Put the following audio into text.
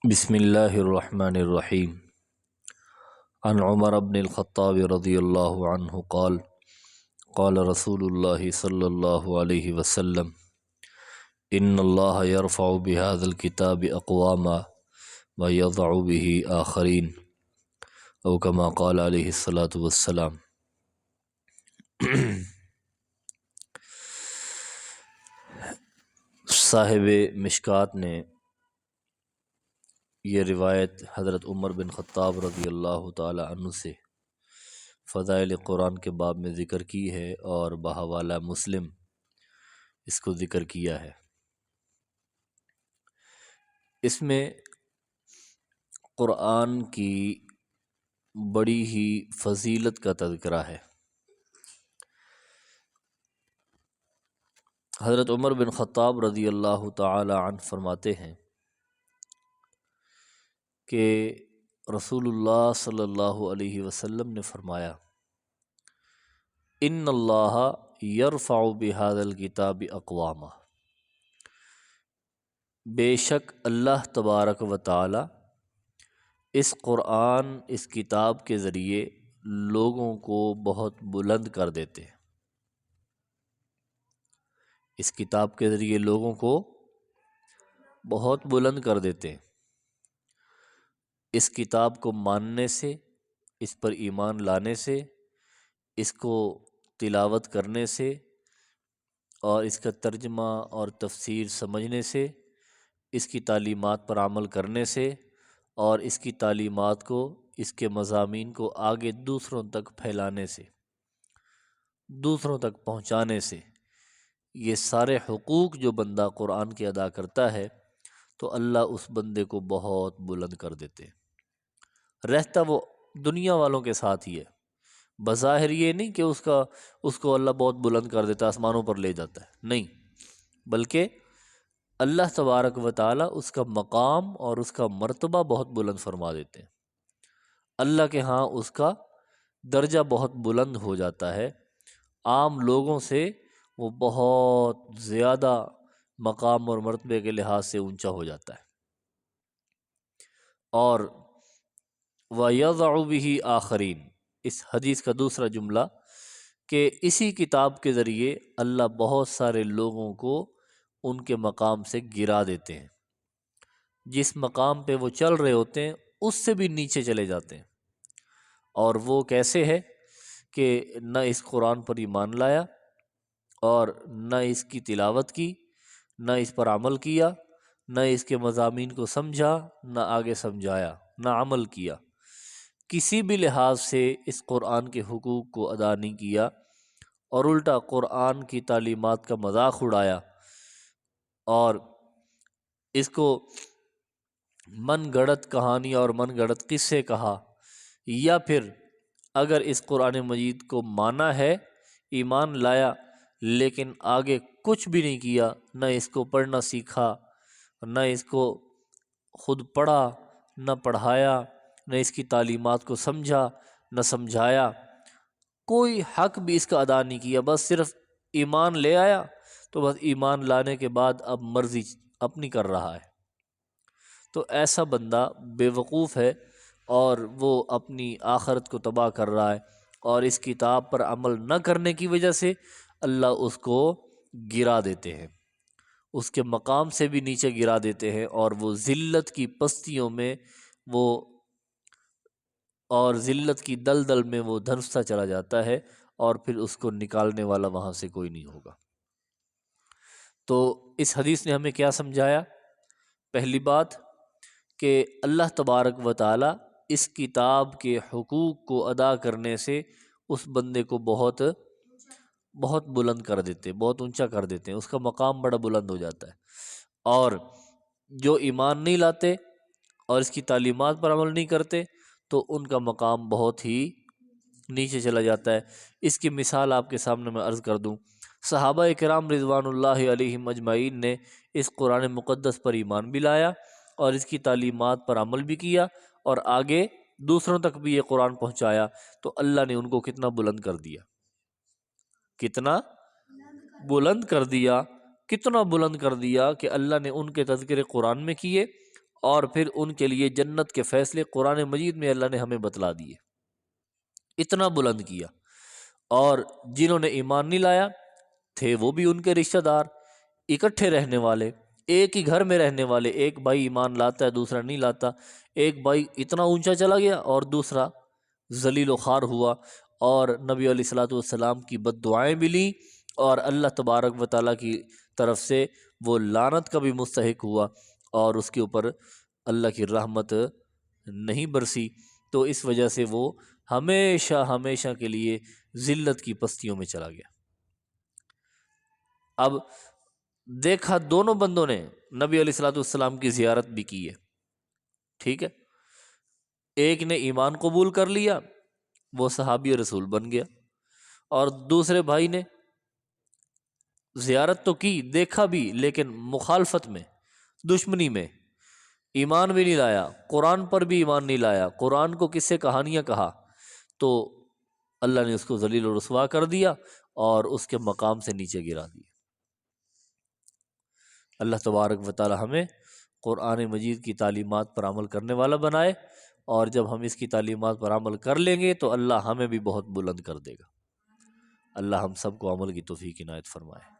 بسم اللہ الرحمن الرحیم عن عمر بن الخطاب رضی اللہ عنہ قال قال رسول اللہ صلی اللہ علیہ وسلم ان اللہ يرفع بهذا الكتاب اقواما ويضع به آخرین او کما قال علیہ الصلاۃ والسلام۔ صاحب مشکات نے یہ روایت حضرت عمر بن خطاب رضی اللہ تعالی عنہ سے فضائل قرآن کے باب میں ذکر کی ہے اور بحوالہ مسلم اس کو ذکر کیا ہے۔ اس میں قرآن کی بڑی ہی فضیلت کا تذکرہ ہے۔ حضرت عمر بن خطاب رضی اللہ تعالی عنہ فرماتے ہیں کہ رسول اللہ صلی اللہ علیہ وسلم نے فرمایا ان اللہ یرفع بہذا الکتاب اقواما، بے شک اللہ تبارک و تعالی اس قرآن اس کتاب کے ذریعے لوگوں کو بہت بلند کر دیتے ہیں۔ اس کتاب کے ذریعے لوگوں کو بہت بلند کر دیتے ہیں۔ اس کتاب کو ماننے سے، اس پر ایمان لانے سے، اس کو تلاوت کرنے سے اور اس کا ترجمہ اور تفسیر سمجھنے سے، اس کی تعلیمات پر عمل کرنے سے اور اس کی تعلیمات کو، اس کے مضامین کو آگے دوسروں تک پھیلانے سے، دوسروں تک پہنچانے سے، یہ سارے حقوق جو بندہ قرآن کے ادا کرتا ہے تو اللہ اس بندے کو بہت بلند کر دیتے ہیں۔ رہتا وہ دنیا والوں کے ساتھ ہی ہے، بظاہر یہ نہیں کہ اس کو اللہ بہت بلند کر دیتا ہے، آسمانوں پر لے جاتا ہے، نہیں، بلکہ اللہ تبارک و تعالی اس کا مقام اور اس کا مرتبہ بہت بلند فرما دیتے ہیں۔ اللہ کے ہاں اس کا درجہ بہت بلند ہو جاتا ہے، عام لوگوں سے وہ بہت زیادہ مقام اور مرتبے کے لحاظ سے اونچا ہو جاتا ہے۔ اور وَيَضَعُ بِهِ آخَرِينَ، اس حدیث کا دوسرا جملہ کہ اسی کتاب کے ذریعے اللہ بہت سارے لوگوں کو ان کے مقام سے گرا دیتے ہیں، جس مقام پہ وہ چل رہے ہوتے ہیں اس سے بھی نیچے چلے جاتے ہیں۔ اور وہ کیسے ہے کہ نہ اس قرآن پر ایمان لایا اور نہ اس کی تلاوت کی، نہ اس پر عمل کیا، نہ اس کے مضامین کو سمجھا، نہ آگے سمجھایا، نہ عمل کیا، کسی بھی لحاظ سے اس قرآن کے حقوق کو ادا نہیں کیا اور الٹا قرآن کی تعلیمات کا مذاق اڑایا اور اس کو من گھڑت کہانی اور من گھڑت قصے کہا، یا پھر اگر اس قرآن مجید کو مانا ہے، ایمان لایا، لیکن آگے کچھ بھی نہیں کیا، نہ اس کو پڑھنا سیکھا، نہ اس کو خود پڑھا، نہ پڑھایا، نہ اس کی تعلیمات کو سمجھا، نہ سمجھایا، کوئی حق بھی اس کا ادا نہیں کیا، بس صرف ایمان لے آیا تو بس ایمان لانے کے بعد اب مرضی اپنی کر رہا ہے، تو ایسا بندہ بے وقوف ہے اور وہ اپنی آخرت کو تباہ کر رہا ہے، اور اس کتاب پر عمل نہ کرنے کی وجہ سے اللہ اس کو گرا دیتے ہیں، اس کے مقام سے بھی نیچے گرا دیتے ہیں، اور وہ ذلت کی پستیوں میں وہ اور ذلت کی دلدل میں وہ دھنستا چلا جاتا ہے، اور پھر اس کو نکالنے والا وہاں سے کوئی نہیں ہوگا۔ تو اس حدیث نے ہمیں کیا سمجھایا؟ پہلی بات کہ اللہ تبارک و تعالی اس کتاب کے حقوق کو ادا کرنے سے اس بندے کو بہت بہت بلند کر دیتے، بہت اونچا کر دیتے ہیں، اس کا مقام بڑا بلند ہو جاتا ہے۔ اور جو ایمان نہیں لاتے اور اس کی تعلیمات پر عمل نہیں کرتے تو ان کا مقام بہت ہی نیچے چلا جاتا ہے۔ اس کی مثال آپ کے سامنے میں عرض کر دوں، صحابہ کرام رضوان اللہ علیہم اجمعین نے اس قرآن مقدس پر ایمان بھی لایا اور اس کی تعلیمات پر عمل بھی کیا اور آگے دوسروں تک بھی یہ قرآن پہنچایا، تو اللہ نے ان کو کتنا بلند کر دیا، کتنا بلند کر دیا، کتنا بلند کر دیا کہ اللہ نے ان کے تذکرے قرآن میں کیے اور پھر ان کے لیے جنت کے فیصلے قرآن مجید میں اللہ نے ہمیں بتلا دیے، اتنا بلند کیا۔ اور جنہوں نے ایمان نہیں لایا تھے وہ بھی ان کے رشتہ دار، اکٹھے رہنے والے، ایک ہی گھر میں رہنے والے، ایک بھائی ایمان لاتا ہے دوسرا نہیں لاتا، ایک بھائی اتنا اونچا چلا گیا اور دوسرا ذلیل و خوار ہوا، اور نبی علیہ الصلوۃ والسلام کی بد دعائیں بھی لیں، اور اللہ تبارک و تعالیٰ کی طرف سے وہ لعنت کا بھی مستحق ہوا، اور اس کے اوپر اللہ کی رحمت نہیں برسی، تو اس وجہ سے وہ ہمیشہ ہمیشہ کے لیے ذلت کی پستیوں میں چلا گیا۔ اب دیکھا دونوں بندوں نے نبی علیہ الصلوۃ والسلام کی زیارت بھی کی ہے، ٹھیک ہے، ایک نے ایمان قبول کر لیا، وہ صحابی رسول بن گیا، اور دوسرے بھائی نے زیارت تو کی، دیکھا بھی، لیکن مخالفت میں، دشمنی میں، ایمان بھی نہیں لایا، قرآن پر بھی ایمان نہیں لایا، قرآن کو کس سے کہانیاں کہا، تو اللہ نے اس کو ذلیل و رسوا کر دیا اور اس کے مقام سے نیچے گرا دیا۔ اللہ تبارک و تعالی ہمیں قرآن مجید کی تعلیمات پر عمل کرنے والا بنائے، اور جب ہم اس کی تعلیمات پر عمل کر لیں گے تو اللہ ہمیں بھی بہت بلند کر دے گا۔ اللہ ہم سب کو عمل کی توفیق عنایت فرمائے۔